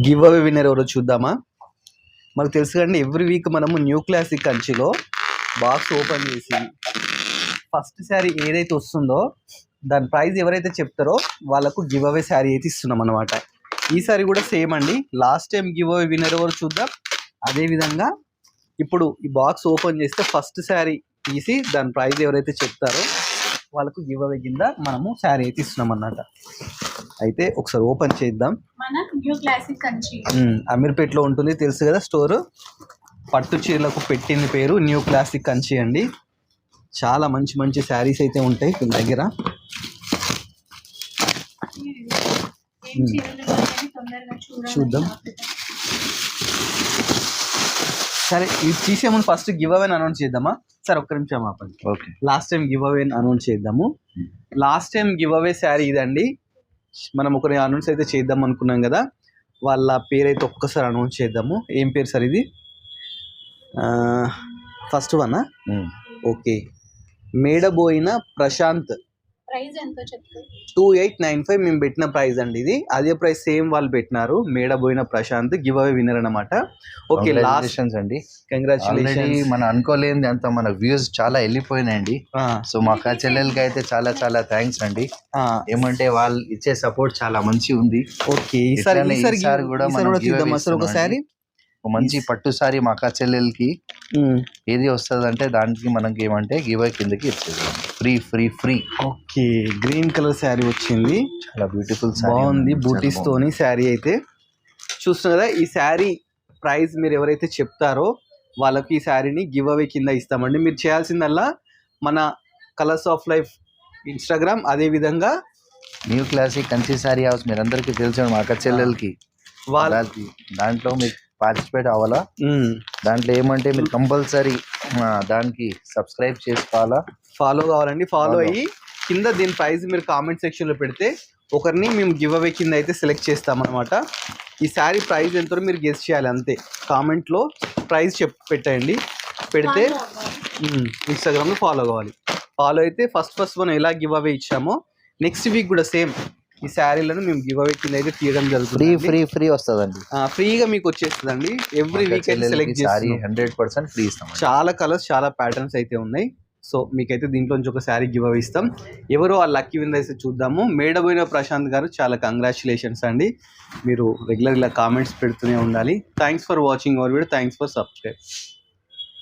Give away winner ఎవరో చూద్దామా. మనకు తెలుసు కదండి, ఎవ్రీ వీక్ మనము న్యూ క్లాసిక్ కంచిలో బాక్స్ ఓపెన్ చేసి ఫస్ట్ శారీ ఏదైతే వస్తుందో దాని ప్రైస్ ఎవరైతే చెప్తారో వాళ్ళకు గివ్ అవే శారీ అయితే ఇస్తున్నాం అనమాట. ఈసారి కూడా సేమ్ అండి. Last time give away winner ఎవరు చూద్దాం. అదేవిధంగా ఇప్పుడు ఈ బాక్స్ ఓపెన్ చేస్తే ఫస్ట్ శారీ తీసి దాని ప్రైస్ ఎవరైతే చెప్తారో వాళ్ళకు గివ్ అవే కింద మనము శారీ అయితే ఇస్తున్నాం అన్నమాట. అయితే ఒకసారి ఓపెన్ చేద్దాం. అమీర్పేట్లో ఉంటుంది, తెలుసు కదా స్టోరు. పట్టు చీరలకు పెట్టింది పేరు న్యూ క్లాసిక్ కంచి అండి. చాలా మంచి మంచి శారీస్ అయితే ఉంటాయి మీ దగ్గర. చూద్దాం. సరే, ఇది తీసే ముందు ఫస్ట్ గివ్ అవే అనౌన్స్ చేద్దామా సార్? ఒక్క నిమిషం ఆపండి. Okay, last time give away announce చేద్దాము. Last time give away sari ఇదండి. మనం ఒకరి అనౌన్స్ అయితే చేద్దాం అనుకున్నాం కదా, వాళ్ళ పేరు అయితే ఒక్కసారి అనౌన్స్ చేద్దాము. ఏం పేరు సార్ ఇది? First one. Okay, Medaboina Prashanth. 2895 మేము పెట్టిన ప్రైస్ అండి ఇది. అదే ప్రైస్ సేమ్ వాళ్ళు పెట్టినారు. Medaboina Prashanth give away winner అనమాట. ఓకే, లాస్ట్ అండి. కంగ్రాచులేషన్స్. మనం అనుకోలేని అంత మన వ్యూస్ చాలా వెళ్ళిపోయినాయండి. సో మా అక్క చెల్లెలకి అయితే చాలా చాలా థ్యాంక్స్ అండి. ఏమంటే వాళ్ళు ఇచ్చే సపోర్ట్ చాలా మంచి ఉంది. ఓకే, ఈసారి కూడా చూద్దాం అసలు ఒకసారి. మంచి పట్టు సారీ మా అక్క చెల్లెలకి ఏది వస్తుంది అంటే దానికి మనకి ఏమంటే గివ్ అవే కిందకి ఇచ్చేది free free free. Okay, green colour sari వచ్చింది, చాలా బ్యూటిఫుల్, బాగుంది. బూటీస్ తోని శారీ అయితే చూస్తున్నారా. ఈ శారీ ప్రైస్ మీరు ఎవరైతే చెప్తారో వాళ్ళకి ఈ శారీని గివ్ అవే కింద ఇస్తామండి. మీరు చేయాల్సిందల్లా మన కలర్స్ ఆఫ్ లైఫ్ ఇన్స్టాగ్రామ్, అదే విధంగా new classic Kanchi sari house మీరు అందరికీ తెలిసిన మా అక్క చెల్లెలకి వాళ్ళకి దాంట్లో మీరు పార్టిసిపేట్ అవ్వాలా. దాంట్లో ఏమంటే మీరు కంపల్సరీ దానికి సబ్స్క్రైబ్ చేసుకోవాలా, ఫాలో కావాలండి. ఫాలో అయ్యి కింద దీని ప్రైస్ మీరు కామెంట్ సెక్షన్లో పెడితే ఒకరిని మేము గివ్ అవే కింద అయితే సెలెక్ట్ చేస్తామన్నమాట. ఈ శారీ ప్రైస్ ఎంతో మీరు గెస్ చేయాలి అంతే. కామెంట్లో ప్రైస్ పెట్టండి. పెడితే ఇన్స్టాగ్రామ్లో ఫాలో కావాలి. ఫాలో అయితే ఫస్ట్ మనం ఎలా గివ్ అవే ఇచ్చామో నెక్స్ట్ వీక్ కూడా సేమ్ ఈ శారీలను మేము గివ్ అవే కింద అయితే తీయడం జరుగుతుంది. ఫ్రీ వస్తుందండి, ఫ్రీగా మీకు వచ్చేస్తుందండి. ఎవ్రీ వీక్ అయితే సెలెక్ట్ చేసి 100% ఫ్రీ ఇస్తాం. చాలా కలర్స్, చాలా ప్యాటర్న్స్ అయితే ఉన్నాయి. సో మీకైతే దీంట్లో నుంచి ఒక శారీ గివ్ అవే ఇస్తాం. ఎవరో ఆ లక్కీ విన్నర్ అయితే చూద్దాము. మేడబోయిన ప్రశాంత్ గారు చాలా కంగ్రాచులేషన్స్ అండి. మీరు రెగ్యులర్ ఇలా కామెంట్స్ పెడుతూనే ఉండాలి. Thanks for watching our video. Thanks for subscribe.